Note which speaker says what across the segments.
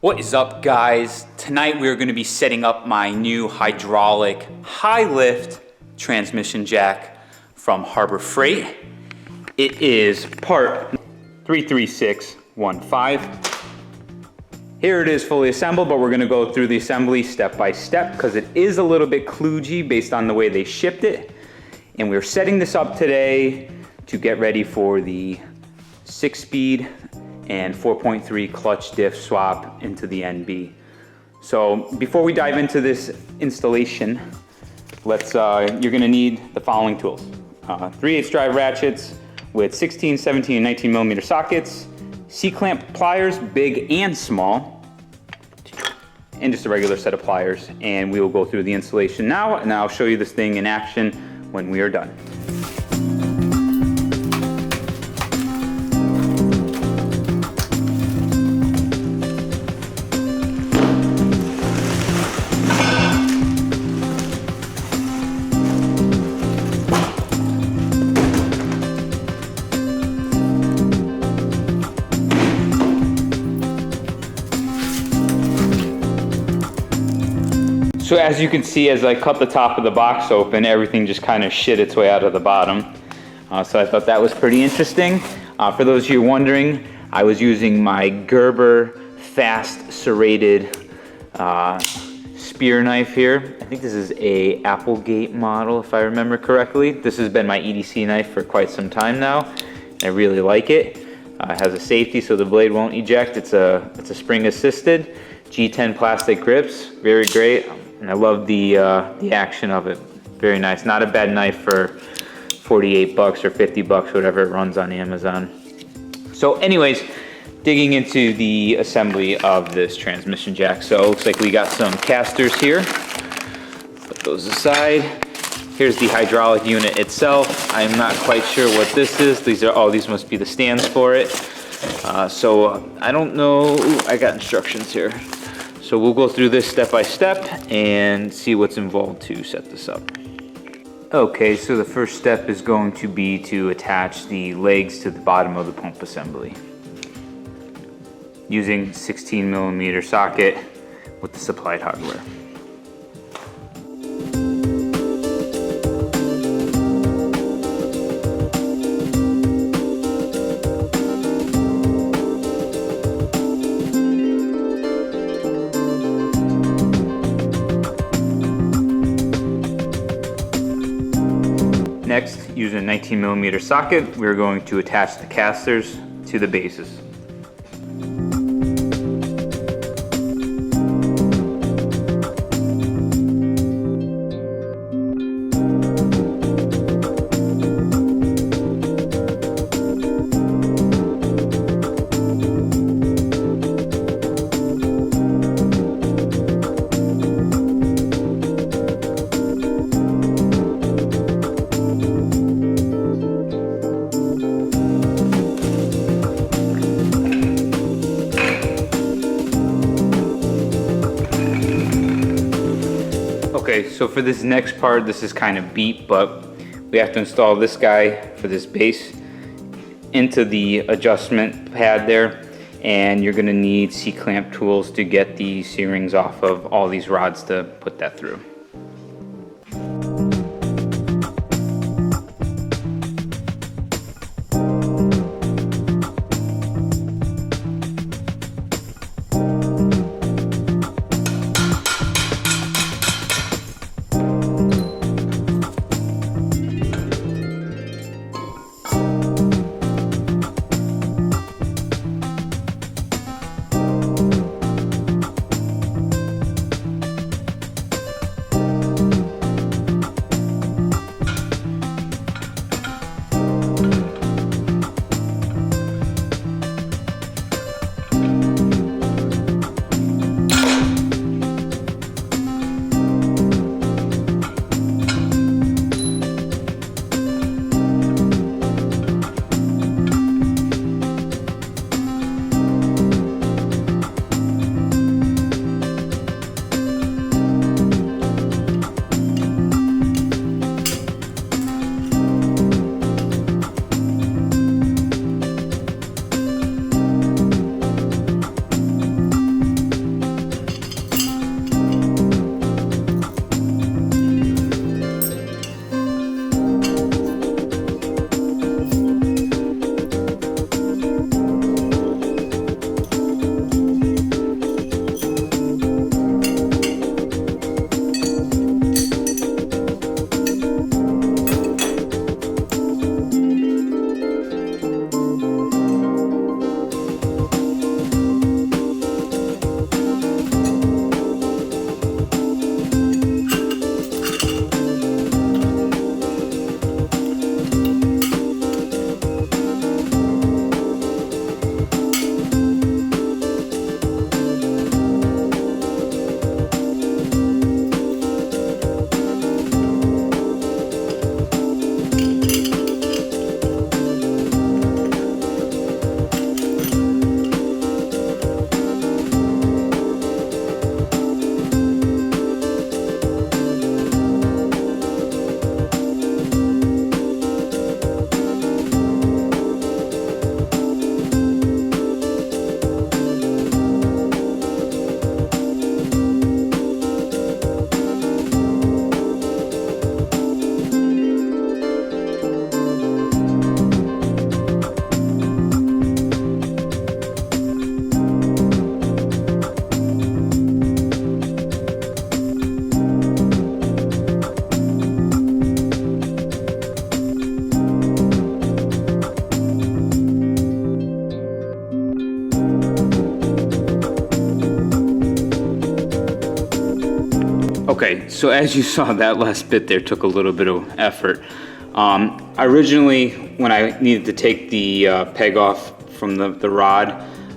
Speaker 1: What is up, guys? Tonight we are going to be setting up my new hydraulic high lift transmission jack from Harbor Freight. It is part 33615. Here it is fully assembled, but we're going to go through the assembly step by step because it is a little bit kludgy based on the way they shipped it. And we're setting this up today to get ready for the 6-speed and 4.3 clutch diff swap into the NB. So before we dive into this installation, you're gonna need the following tools. 3/8 drive ratchets with 16, 17, and 19 millimeter sockets, C-clamp pliers, big and small, and just a regular set of pliers. And we will go through the installation now, and I'll show you this thing in action when we are done. So as you can see, as I cut the top of the box open, everything just kind of shit its way out of the bottom. So I thought that was pretty interesting. For those of you wondering, I was using my Gerber fast serrated spear knife here. I think this is a Applegate model, if I remember correctly. This has been my EDC knife for quite some time now. I really like it. It has a safety so the blade won't eject. It's a spring assisted. G10 plastic grips, very great. And I love the action of it. Very nice. Not a bad knife for 48 bucks or 50 bucks, whatever it runs on Amazon. So anyways, digging into the assembly of this transmission jack. So it looks like we got some casters here. Put those aside. Here's the hydraulic unit itself. I'm not quite sure what this is. These must be the stands for it. So I don't know. Ooh, I got instructions here. So we'll go through this step by step and see what's involved to set this up. Okay, so the first step is going to be to attach the legs to the bottom of the pump assembly using 16 millimeter socket with the supplied hardware. Next, using a 19 millimeter socket, we're going to attach the casters to the bases. Okay, so for this next part, this is kind of beat, but we have to install this guy for this base into the adjustment pad there, and you're gonna need C-clamp tools to get the C-rings off of all these rods to put that through. so as you saw, that last bit there took a little bit of effort. Originally, when I needed to take the peg off from the rod,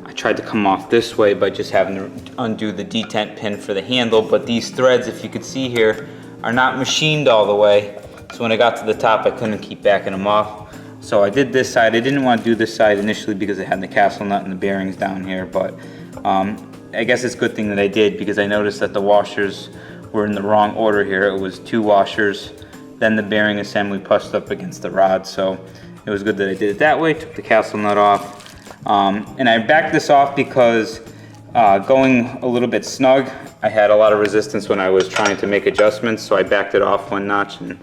Speaker 1: I tried to come off this way by just having to undo the detent pin for the handle, but these threads, if you could see here, are not machined all the way. So when I got to the top, I couldn't keep backing them off. So I did this side. I didn't want to do this side initially because it had the castle nut and the bearings down here, but I guess it's a good thing that I did, because I noticed that the washers were in the wrong order here. It was 2 washers, then the bearing assembly pushed up against the rod. So it was good that I did it that way, took the castle nut off. And I backed this off because going a little bit snug, I had a lot of resistance when I was trying to make adjustments, so I backed it off 1 notch, and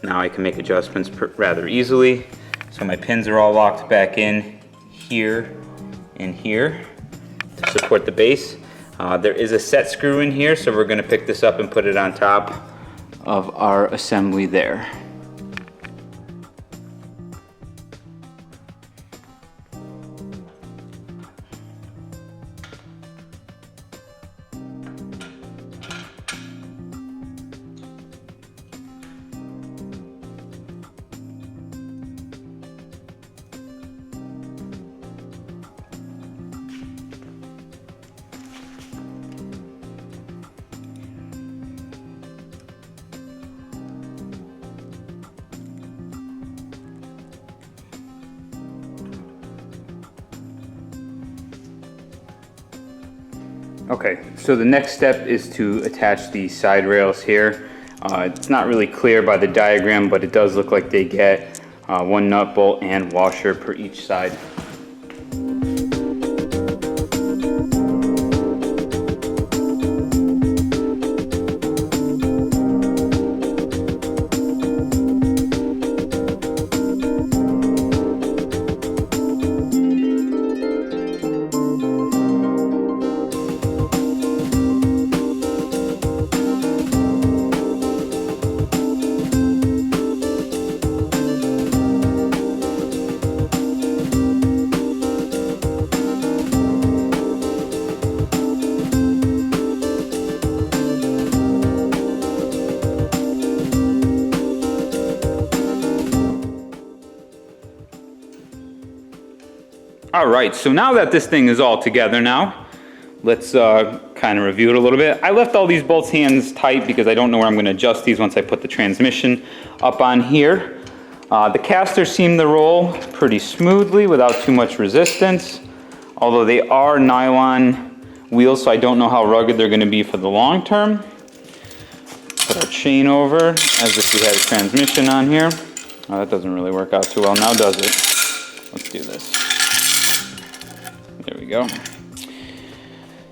Speaker 1: now I can make adjustments rather easily. So my pins are all locked back in here and here to support the base. There is a set screw in here, so we're going to pick this up and put it on top of our assembly there. Okay, so the next step is to attach the side rails here. It's not really clear by the diagram, but it does look like they get 1 nut bolt and washer per each side. All right, so now that this thing is all together now, let's kind of review it a little bit. I left all these bolts hands tight because I don't know where I'm going to adjust these once I put the transmission up on here. The casters seem to roll pretty smoothly without too much resistance, although they are nylon wheels, so I don't know how rugged they're going to be for the long term. Put our chain over as if we had a transmission on here. Oh, that doesn't really work out too well now, does it? Let's do this. There we go.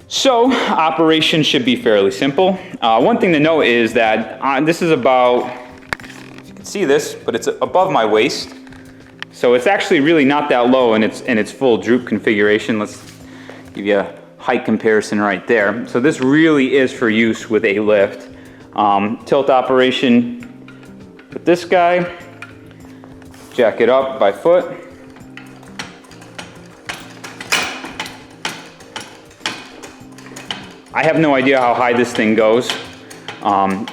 Speaker 1: So operation should be fairly simple. One thing to note is that this is about, you can see this, but it's above my waist. So it's actually really not that low in its full droop configuration. Let's give you a height comparison right there. So this really is for use with a lift. Tilt operation with this guy, jack it up by foot. I have no idea how high this thing goes.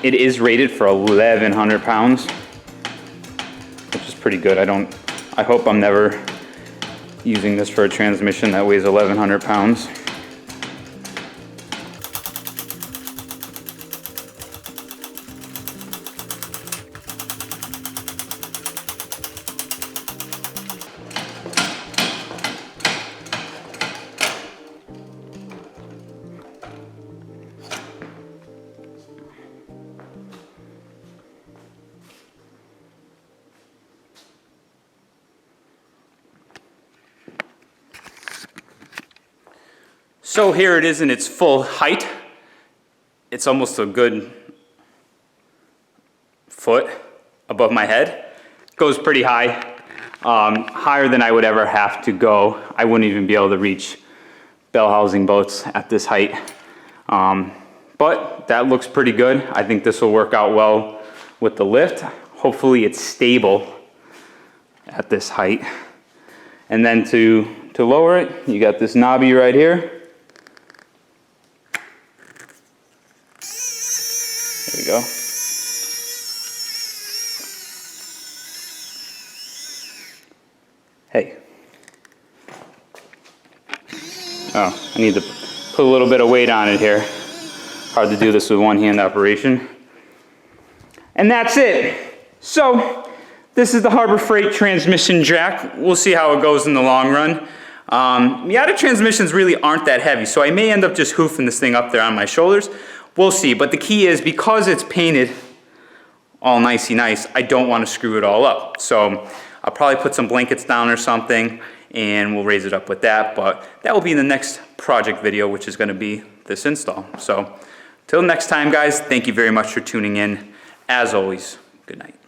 Speaker 1: It is rated for 1,100 pounds, which is pretty good. I hope I'm never using this for a transmission that weighs 1,100 pounds. So here it is in its full height. It's almost a good foot above my head. Goes pretty high, higher than I would ever have to go. I wouldn't even be able to reach bell housing boats at this height. But that looks pretty good. I think this will work out well with the lift. Hopefully it's stable at this height. And then to lower it, you got this knobby right here. There we go.
Speaker 2: Hey. Oh, I need to put a little bit of weight on it here. Hard to do this with one-hand operation. And that's it. So, this is the Harbor Freight transmission jack. We'll see how it goes in the long run. Miata transmissions really aren't that heavy, so I may end up just hoofing this thing up there on my shoulders. We'll see, but the key is because it's painted all nicey nice, I don't want to screw it all up. So I'll probably put some blankets down or something and we'll raise it up with that, but that will be in the next project video, which is going to be this install. So till next time, guys, thank you very much for tuning in. As always, good night.